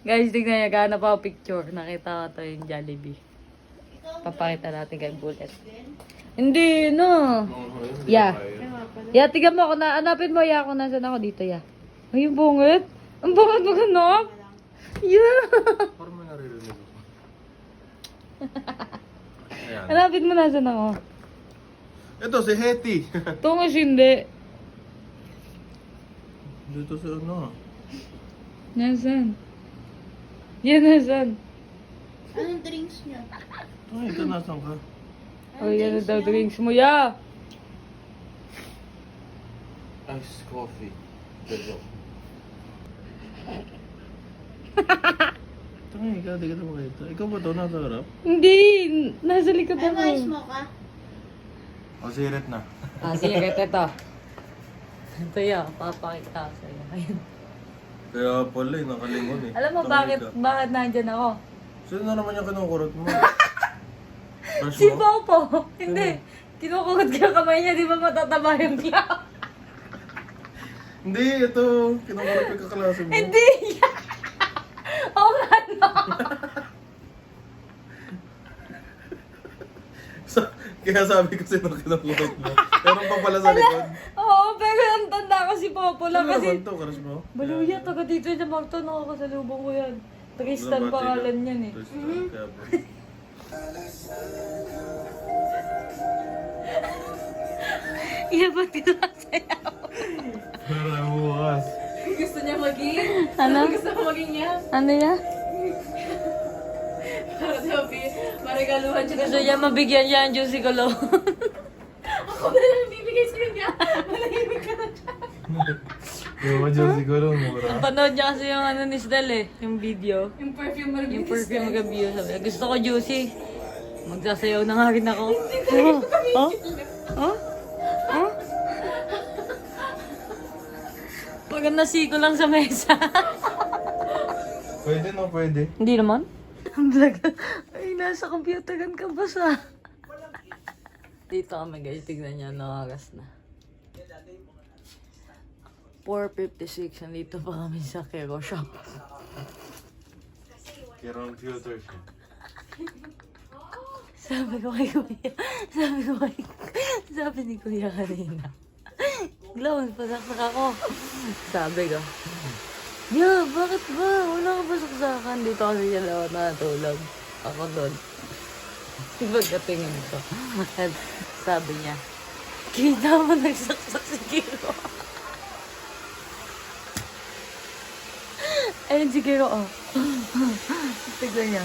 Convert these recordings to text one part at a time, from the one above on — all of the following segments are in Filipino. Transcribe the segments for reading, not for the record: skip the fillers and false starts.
Guys, tignan niya, gana pa ako picture. Nakita ko to yung Jollibee. Papakita natin kay Bullet. Hindi, no. Yeah. Yeah, tignan mo ako na. Hanapin mo, ya ako. Nasaan ako dito, ya. Ay, yung bungit. Ang bungit mo ganap. Yeah. Parang may naririnig ako. Ayan. Hanapin mo, nasaan ako. Ito, si Hetty. Tungos hindi. Dito sa ano. Nasaan? Yan, nasaan? Anong drinks niya? Ay, ito nasan ka? Oh, yan na daw drinks mo, ya. Iced coffee. Dito. Tangay, ikaw, di ka na makita. Ikaw ba ito? Nasa harap? Hindi, nasa likod Ay, ako. mais mo ka? O, sirit na. Ah, sige, ito. Ito ya, papakita ko sa'yo. Ayun. Kaya pala eh, nakalingon eh. Alam mo Tangay bakit ka. nandyan ako? Sino na naman yung kinukurot mo? Crush Si mo? Popo. Hindi. Kinukugot ka kamay niya, di ba matataba yung clown? Hindi, ito. Kinukurot yung kaklase mo. Hindi. Oo nga, no. Kaya sabi ko sino kinukurot mo. Meron pa pala sa likod. Oo, pero ang tanda ko si Popo lang Sino kasi... naman to, crush mo? Baluya, taga dito sa Magto, nakakasalubong ko yan. Tristan pangalan niyan eh. Tristan, kaya ba? Iya, ba't tinasayaw? Para bukas. Gusto niya maging? Ano? Gusto mo maging niya? Ano ya? Para sabi, marigaluhan siya. Gusto niya mabigyan niya ang juicy ko Ako na lang bibigay sa kanya. Malahimik ka na siya. Yung madyan siguro, mura. Panood niya kasi yung ano ni Stel eh, yung video. Yung perfume review. Yung perfume mag-review. Sabi, gusto ko juicy. Magsasayaw na nga rin ako. Oh? Oh? Oh? Pag nasiko lang sa mesa. Pwede no, pwede. Hindi naman. Ang vlog. Ay, nasa computeran ka ba sa? Dito kami guys, tignan niya, nakakas na. 4:56, nandito pa kami sa Kero Shop. Kirong filter siya. Sabi ko kay Kuya, sabi ni Kuya kanina. Glow, pasaksak ako. Sabi ko, yeah, bakit ba? Wala ka ba saksakan? Dito kasi siya lawan natulog. Ako doon. Pagkatingin ko. At sabi niya, kita mo nagsaksak si Kiro. Ayun si Kiro, oh. Tignan niya.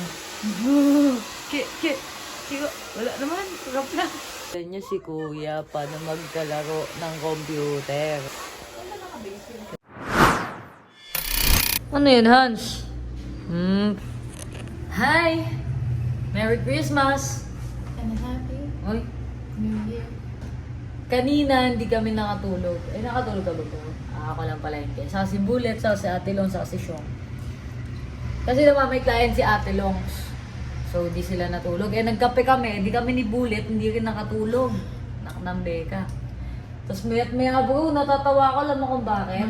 Kiro, wala naman. Sarap lang. Tignan niya si Kuya paano magkalaro ng computer. Ano yun, Hans? Hi! Merry Christmas! And happy Oy, New Year. kanina hindi kami nakatulog. Eh, nakatulog ka ba po? Ako lang pala hindi. Saka si Bullet, saka si Ate Long, saka si Sean. Kasi naman may client si Ate Longs. So, di sila natulog. Eh, nagkape kami. Hindi kami ni Bullet, hindi rin nakatulog. Naknambe ka. Tapos may bro, natatawa ko, alam mo kung bakit?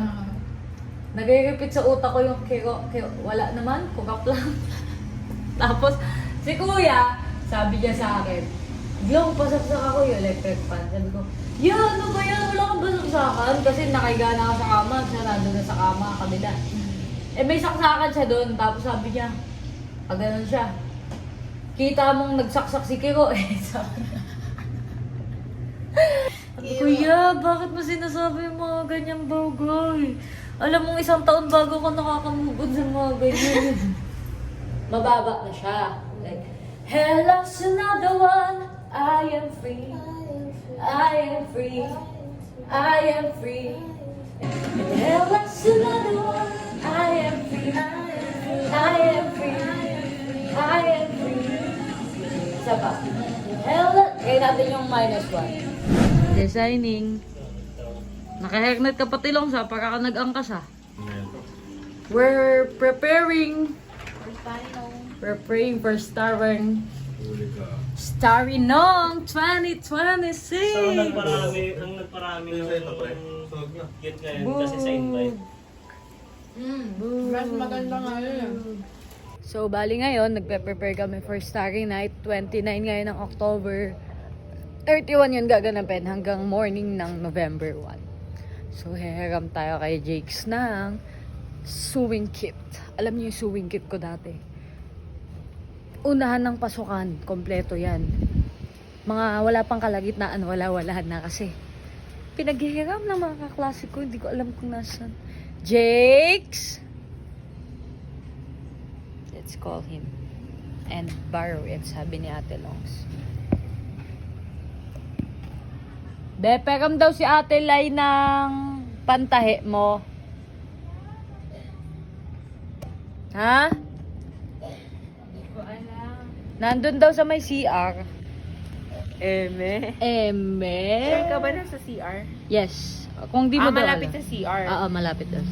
Nagre-repeat sa utak ko yung wala naman, kukap lang. Tapos, si Kuya, sabi niya sa akin, Glong, pasaksak ako yung electric fan. Sabi ko, ano ba yan? Wala kang basaksakan? Kasi nakahiga na ako sa kama. Siya nandun na sa kama, kabila. Eh, may saksakan siya doon. Tapos sabi niya, pag ganun siya, kita mong nagsaksak si Kiro. Eh, sabi Kuya, bakit mo sinasabi yung mga ganyang bagay? Alam mong 1 taon bago ko nakakamugod sa mga ganyan. Mababa na siya. Like, hello's another one. I am free. I am free. I am free. Hello's another one. I am free. I am free. I am free. Isa pa. Hello. Kaya natin yung -1. Designing. Naka-hairnet ka pati lang sa para ka nag-angkas ha. We're preparing. We're praying for starring Nong 2026! So, ang nagparami Ito, pre. ng get ngayon kasi sa invite. Mas maganda nga yun. So, bali ngayon, nagpe-prepare kami for Starry Night. 29 ngayon ng October. 31 yun gaganapin hanggang morning ng November 1. So, heheram tayo kay Jakes ng sewing kit. Alam niyo yung sewing kit ko dati. Unahan ng pasukan, kompleto yan. Mga wala pang kalagitnaan, wala na kasi. Pinaghihiram ng mga kaklase ko, hindi ko alam kung nasan. Jakes! Let's call him and borrow it, sabi ni Ate Longs. Be, peram daw si Ate Lai ng pantahe mo. Ha? Hindi ko alam. Nandun daw sa may CR. Eme. Eme? Ka ba na sa CR? Yes. Kung di mo daw malapit alam. sa CR. Oo, malapit daw.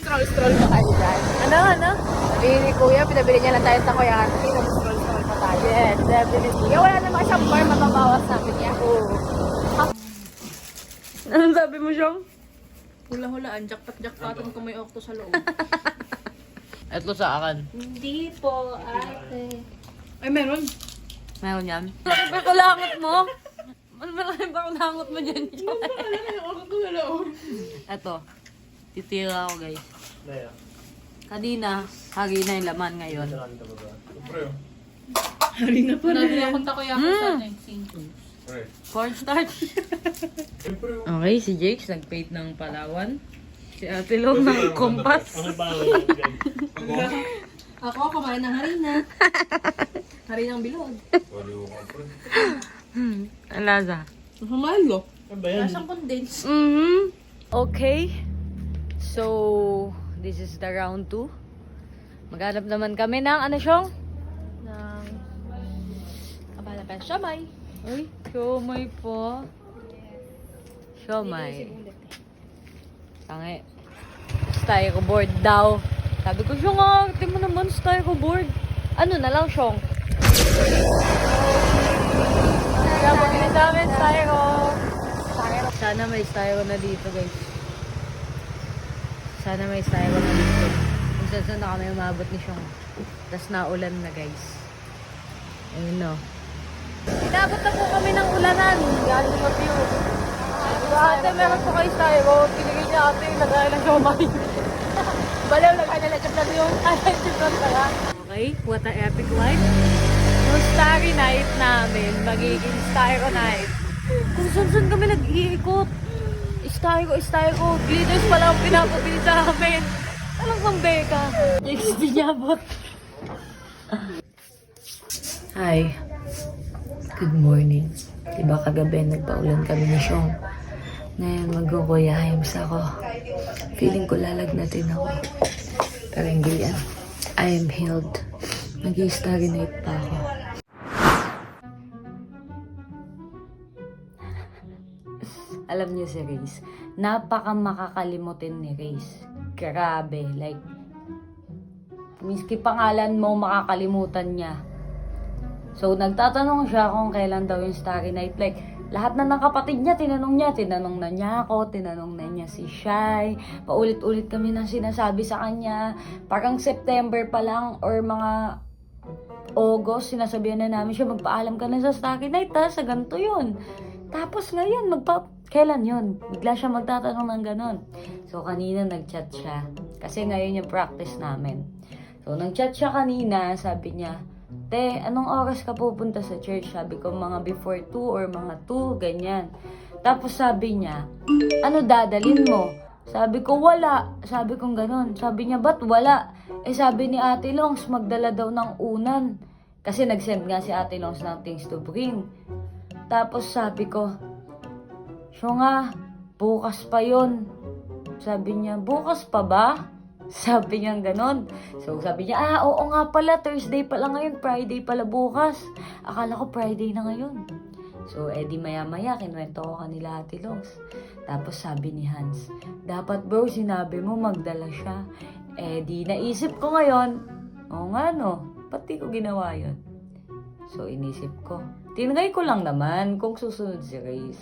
Scroll pa kayo dyan. Ano? Sabi ni Kuya, pinabili niya lang tayo sa Koyate. Nag-scroll pa tayo. Yes, definitely. Kuya, wala naman siyang bar, mababawas namin niya. Oo. Anong sabi mo, Siyong? Hula-hulaan, jackpot-jackpotan kung may okto sa loob. Ito sa akin. Hindi po, ate. Ay, meron. Meron yan. Malaki pa kulangot mo. Mas malaki pa kulangot mo dyan. May okto sa loob. Ito. Titira ako, guys. Kanina, hagi na yung laman ngayon. Hari na pa rin. Napunta ko yung sa 19. Cornstarch. Okay, si Jakes nag-paint ng Palawan. Si Ate Long ng Kompas. Ako, kumain ng harina. Harinang bilog. Ang lasa. Humalo. Lasang condense. Okay. So, this is the round 2. Maghanap naman kami ng ano siyang? Ng abala pa siomay. Uy, siomay po. Siomay. Tangi. Styroboard daw. Sabi ko, Siyong, tingnan mo naman styroboard. Ano na lang, Siyong? Kaya pag namin styro. Sana may styro na dito, guys. Sana may styro na dito. Kung saan na kami umabot ni Siyong. Tapos naulan na, guys. Ayun, no. Inabot na po kami ng ulanan. Galing sa view. Ate, meron po kayo styro. Pinigay niya ate, lagay lang siomay. Balaw, nag-analyze na yung Okay, what a epic life. Yung starry night namin, magiging styro night. Kung saan kami nag-iikot. Styro. Glitters pala ang pinapabili sa amin. Alam kang beka. Next, di niya abot. Hi. Good morning. Diba kagabi nagpaulan kami ni Siyong. Ngayon mag-Kuya Himes ako. Feeling ko lalagnatin ako. Pero hindi yan. I am healed. Mag-i-starry night pa ako. Alam niyo si Reis, napaka makakalimutin ni Reis. Grabe, like, miski pangalan mo makakalimutan niya. So, nagtatanong siya kung kailan daw yung starry night. Like, lahat na ng kapatid niya, tinanong niya. Tinanong na niya ako, tinanong na niya si Shai. Paulit-ulit kami na sinasabi sa kanya. Parang September pa lang or mga August, sinasabihan na namin siya, magpaalam ka na sa starry night ha, sa ganito yun. Tapos ngayon, kailan yun? Bigla siya magtatanong ng ganon. So, kanina nag-chat siya. Kasi ngayon yung practice namin. So, nag-chat siya kanina, sabi niya, Te, anong oras ka pupunta sa church? Sabi ko, mga before 2 or mga 2, ganyan. Tapos sabi niya, ano dadalin mo? Sabi ko, wala. Sabi ko ganon. Sabi niya, ba't wala? Eh sabi ni Ate Longs, magdala daw ng unan. Kasi nag-send nga si Ate Longs ng things to bring. Tapos sabi ko, siya nga, bukas pa yon. Sabi niya, bukas pa ba? Sabi niya ganon. So sabi niya, oo nga pala, Thursday pala ngayon, Friday pala bukas. Akala ko Friday na ngayon. So edi maya-maya, kinuwento ko kanila Ate Longs. Tapos sabi ni Hans, dapat bro, sinabi mo magdala siya. Edi naisip ko ngayon, oo nga no, pati ko ginawa yun. So inisip ko, tinry ko lang naman kung susunod si Reis.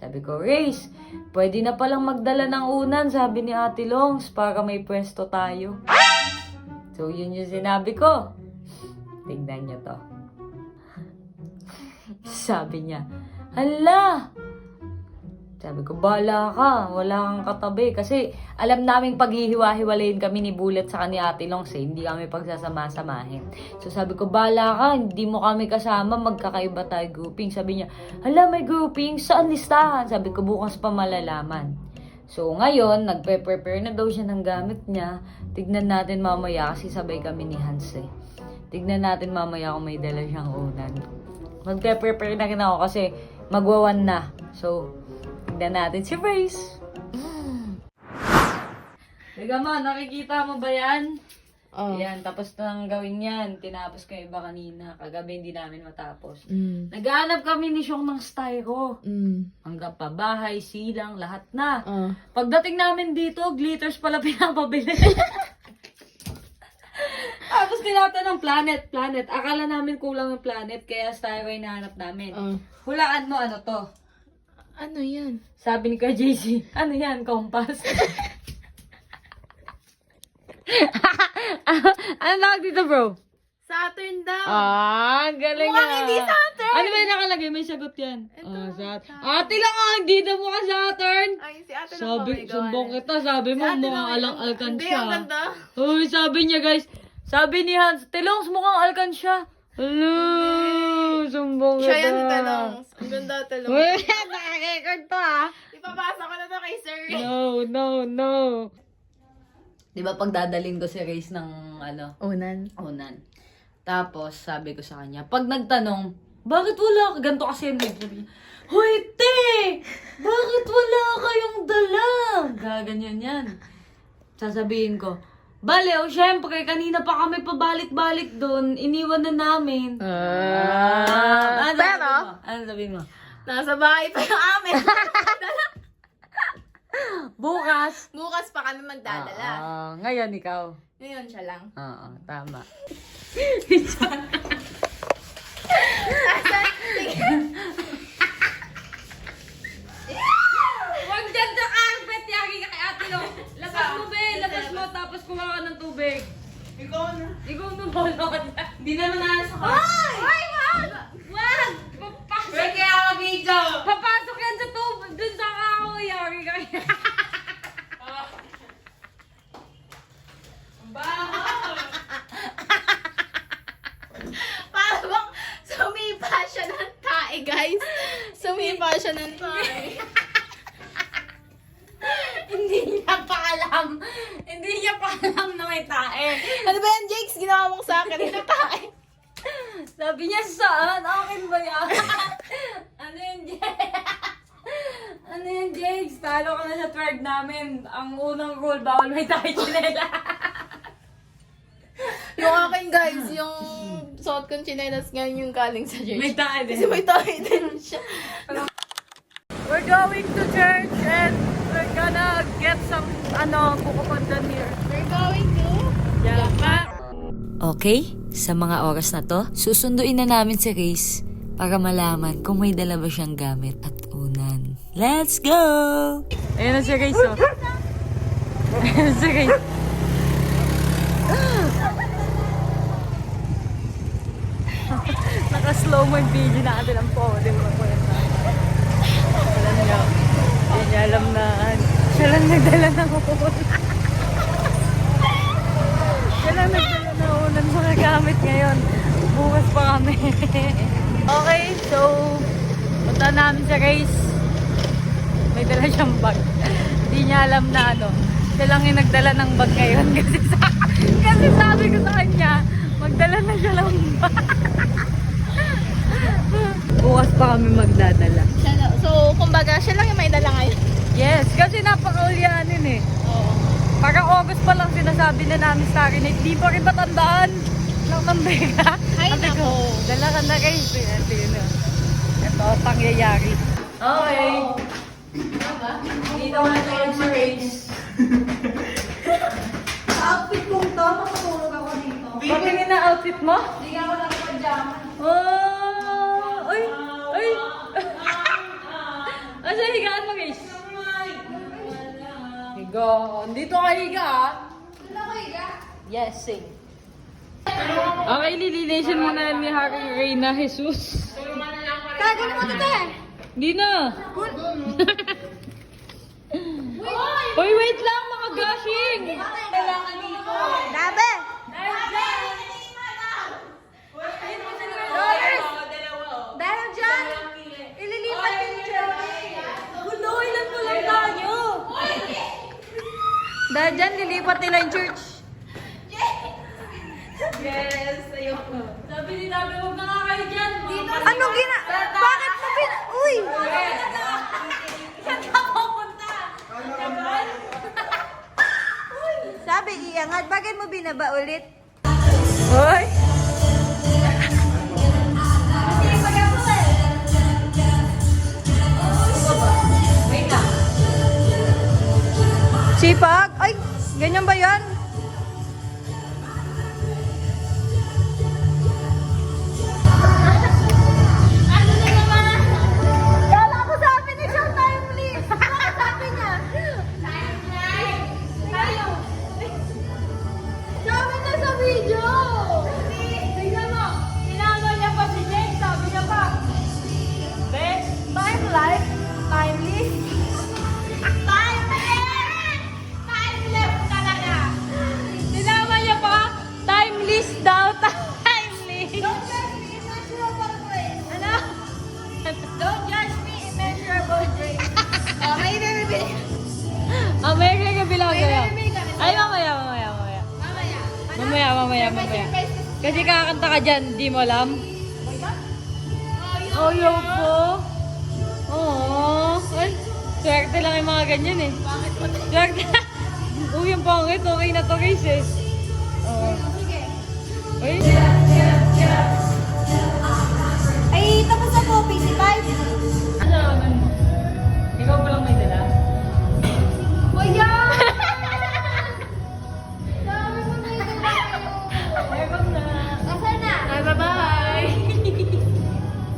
Sabi ko, Race, pwede na palang magdala ng unan, sabi ni Ate Longs, para may pwesto tayo. So, yun yung sinabi ko. Tingnan niyo to. Sabi niya, hala! Sabi ko, bala ka, wala kang katabi. Kasi alam naming paghihiwa-hiwalayin kami ni Bullet sa ni Ate Longs hindi kami pagsasama-samahin. So sabi ko, bala ka, hindi mo kami kasama, magkakaiba tayo grouping. Sabi niya, hala may grouping, saan listahan? Sabi ko, bukas pa malalaman. So ngayon, nagpe-prepare na daw siya ng gamit niya. Tignan natin mamaya kasi sabay kami ni Hans eh. Tignan natin mamaya kung may dala siyang unan. Magpe-prepare na rin ako kasi magwawan na. So, tignan natin si Race. Teka ma, nakikita mo ba yan? Oh. Yan, tapos na lang gawin yan. Tinapos ko yung iba kanina. Kagabi hindi namin matapos. Mm. Naghahanap kami ni Syong ng styro. Mm. Hanggang pa bahay, silang, lahat na. Oh. Pagdating namin dito, glitters pala pinapabili. Tapos tinatanong planet. Akala namin kulang yung planet, kaya styro yung nahanap namin. Hulaan mo ano to? Ano yan? Sabi ni Kuya JC, ano yan, compass? Ano tawag dito, bro? Saturn daw. Galing Mukhang hindi Saturn. Ano ba yung nakalagay? May sagot yan. Ate lang hindi na mukha Saturn. Ay, si ate lang Sabi, sumbong kita, sabi mo, mukhang alang-alkan Hindi, siya. ang ganda. Uy, sabi niya guys, sabi ni Hans, Telongs, mukhang alkan siya. Hello, sumbong kita. Siya yan, Telongs. Ang ganda, Telongs. Uy, nakarecord to Ipapasa ko na to kay Sir. No. Di ba pag dadalhin ko si Race ng Unan. unan. Tapos sabi ko sa kanya, pag nagtanong, bakit wala ka? Ganito kasi yun. Sabi niya, hoy te! Bakit wala kayong dala? Gaganyan yan. Sasabihin ko, bale, syempre, kanina pa kami pabalik-balik doon. Iniwan na namin. Ano sabihin mo? Nasa bahay pa yung amin. Bukas. Bukas pa kami magdadala. Ngayon ikaw. Ngayon siya lang. Oo, tama. Huwag dyan sa carpet, yagi ka kay Ate Lo. Labas mo, be. Labas mo, tapos kumawa ka ng tubig. Ikaw na. Ikaw na bolot. Hindi naman nasa ka. Ay, wag! Wag! Papasok! Wait, kaya ako video. Papasok yan sa tubig. Dun sa kahoy, yagi ka. Parang sumipa siya ng tae, guys. Sumipa siya ng tae. Hindi niya pa alam. Hindi niya pa alam na may tae. Ano ba yan, Jakes? Ginawa mo sa akin ng tae. Sabi niya, saan? Akin ba yan? Ano yun, Jakes? Ano yun, Jakes? Talo ka na sa third namin. Ang unang rule, bawal may tayo chinela. Yung akin, guys, yung suot kong chinelas ngayon yung galing sa church. May tayo din. Kasi may tae din siya. We're going to church and we're gonna get some, kukupandan here. We're going to... Okay, sa mga oras na to, susunduin na namin si Race para malaman kung may dala ba siyang gamit at unan. Let's go! Ayan na si Race, oh. Ayan na si Race. Naka-slow mo yung video natin ang pwede mo po yan. Alam niyo, hindi niya alam na siya lang nagdala ng unan. Siya lang nagdala ng unan sa kagamit ngayon. Bukas pa kami. Okay, so punta namin sa Race. May dala siyang bag. Hindi niya alam na siya lang yung nagdala ng bag ngayon kasi sabi ko sa kanya, magdala na siya ng bag. Bukas pa kami magdadala. So, kumbaga, siya lang yung may dala ngayon. Yes, kasi napaka-ulyanin eh. Oo. Parang August pa lang sinasabi na namin sa akin, hindi pa rin matandaan ng Nambega. Ay, Sabi ko, nako. dala ka na kayo. Ito, pangyayari. Okay. Dito ko na tayo sa Race. Sa outfit kong to, makatulog ako dito. Patingin na outfit mo? Hindi ako nagpa-pajama. Oh! Ay! Ay! Asa higaan mo, guys? Higa. Dito ka higa, ah. Yes, sing. Okay, lililation mo na ni Haring Reyna Jesus. Kagano mo ito eh. Hindi na. Uy, wait lang, mga gashing. Dabe! Dahil dyan, ililipat yung church. Gulo, ilan mo lang tayo. Dahil dyan, lilipat nila yung church. Yes, ayoko. Sabi ni Dabi, huwag na nga kayo dyan. Anong Bakit mo Uy! Saan ka pupunta? Sabi, iangat. Bakit mo binaba ulit? Hoy! Wait lang. Sipag? Ay, ganyan ba yan? Ano na naman? Kala ko sabi ni Sean timeless. Ano sabi niya? Sabi na sa video. Tingnan mo. Tinama niya pa si Jake. Sabi niya pa. Best Time life, timeless. timeless talaga. Tinama niya pa. Timeless daw. Timeless. Don't judge me, immeasurable grace. Ano? Don't judge me, immeasurable grace. Oh, may bibili. May kagabilang kaya. May kami. Ay, mamaya. Mamaya. Mamaya. Kasi kakanta ka dyan, di mo alam? Oh, yo po. Oo. Ay, swerte lang yung mga ganyan eh. Bakit mo? Swerte. Uy, yung pangit. Okay na to guys eh. Oo. Sige. Uy. Ay, tapos na po, PC5. Ano naman mo? Ikaw pa lang may dala? Kuya! Sabi mo na yun kayo. Meron na. Asan na? Ay, bye-bye.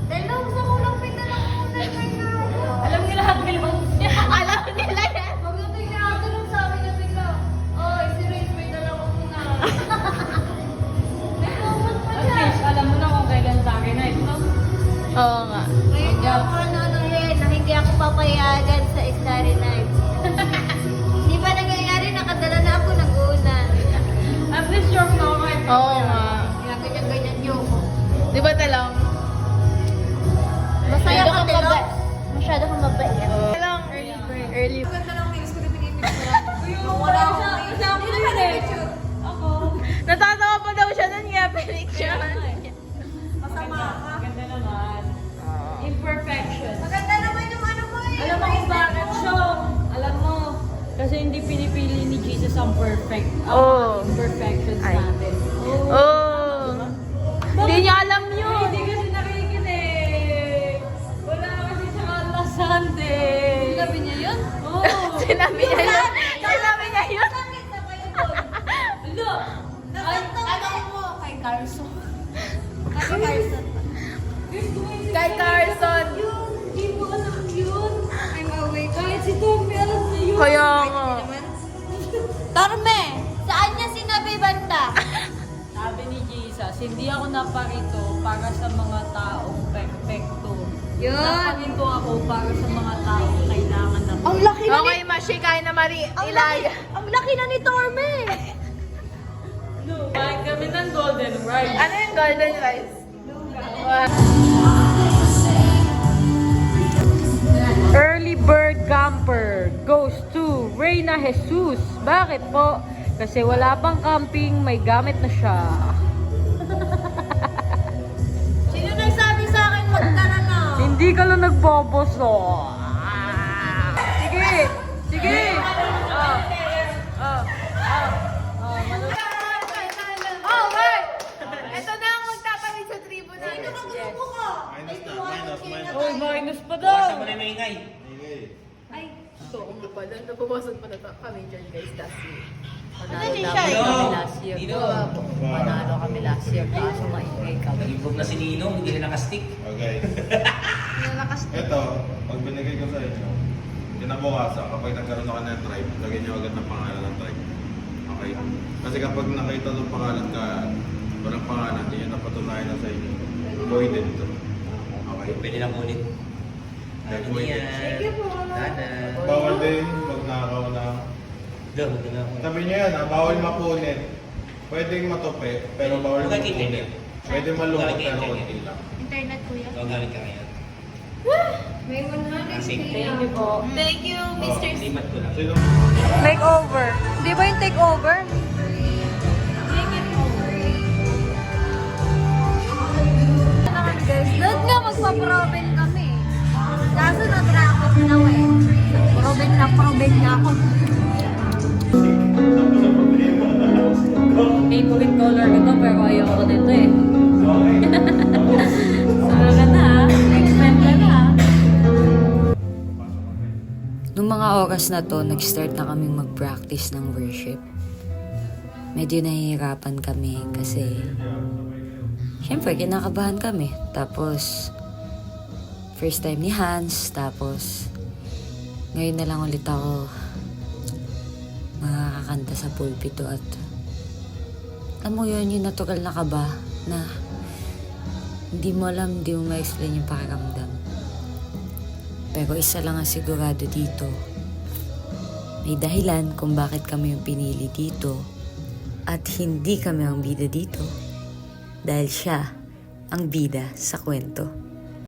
Dalaw, sa kulang pinalang muna kayo. Alam niyo lahat ngayon. Alam nila yan. Pagdating na ako nung sabi na bigla, oy, si Rage, may dala ko muna. May moment pa At siya. least, alam mo na kung kailan sa akin na ito. Oo nga. Ngayon niya ako ano-anohin na hindi ako papayagan sa Starry Night. Hindi ba nangyayari? Nakadala na ako nag-una. At least sure na ako kayo. Oo nga. Ganyan-ganyan yung ko. Di ba talang? Masaya ka, Telo. Masyado kang mabait. Lang, early. Ganda lang news ko na pinipicture. Wala ako. Kasi ako na yun eh. Ako. Natatawa pa daw siya nun nga, pinicture. Masama ka. Ganda naman. Imperfection. Maganda naman yung ano mo eh. Alam mo kung bakit siya? Alam mo, kasi hindi pinipili ni Jesus ang perfect. Ang imperfections natin. Oh. Hindi niya alam yun. Hindi kasi nakikinig. Wala kasi siya kala Sunday. Sinabi niya yun? Oo. Sinabi niya yun? Sinabi niya yun? Ano? Tanong mo kay Carson. Kay Carson. Kay Carson. Hindi mo alam yun. I'm awake. Kahit si Tommy alam na yun. Kaya nga. Torme, saan niya sinabi banda? Sabi ni Jesus, hindi ako naparito para sa mga taong perfecto. Yun. Naparito ako para sa mga taong kailangan ng Ang laki na Okay, Mashikay na Mari. Ilaya. Ang laki na ni Torme. Kumain kami ng golden rice. Ano yung golden rice? Early bird camper goes to Reyna Jesus. Bakit po? Kasi wala pang camping, may gamit na siya. Sino nagsabi sa akin magtara na? Hindi ka lang nagboboso. Sige! Sige! Oh, wait! Ito na ang magtatawid sa tribo natin. Grupo ko. Oy, minus pa daw. Ay, So, kung pa doon, nabawasan pa na kami dyan, guys, last year. Panalo kami last year. Panalo kami last year. Kaso maingay kami. Nag-improve na si Ninong, hindi na nakastick. Okay. nalakas Ito, pag binigay ko sa inyo, kinabukasan, kapag nagkaroon ako ng tribe, lagyan niyo agad ng pangalan ng tribe. Okay? Kasi kapag nakita ng pangalan ka, walang pangalan, hindi nyo napatunayan na sa inyo. Voided ito. Okay? Pwede lang ulit. Like, Ano yan? Sige po. Dada. Bawal din, pag nakaw na. Doon, doon lang. Sabi niyo yan, bawal mapunit. Pwedeng matupi, pero bawal Huwag mapunit. internet. Pwede malungkot, Huwag pero internet. konti lang. Internet kuya. Ikaw gamit ka ngayon. May 100 Sige. Thank you po. Thank you, Mr. Limat ko lang. Sino? Makeover. Di ba yung takeover? Doon nga magpa-proben kami. Kaso na-traffic na eh. Proben na ako. Favorite color ko to, pero ayoko dito eh. Saka ka na ha. Expand ka na ha. Nung mga oras na to, nag-start na kaming mag-practice ng worship. Medyo nahihirapan kami kasi syempre, kinakabahan kami. Tapos, first time ni Hans. Tapos, ngayon na lang ulit ako makakakanta sa pulpito at alam mo yun, yung natural na kaba na hindi mo alam, hindi mo ma-explain yung pakiramdam. Pero isa lang ang sigurado dito. May dahilan kung bakit kami yung pinili dito at hindi kami ang bida dito. Dahil siya ang bida sa kwento.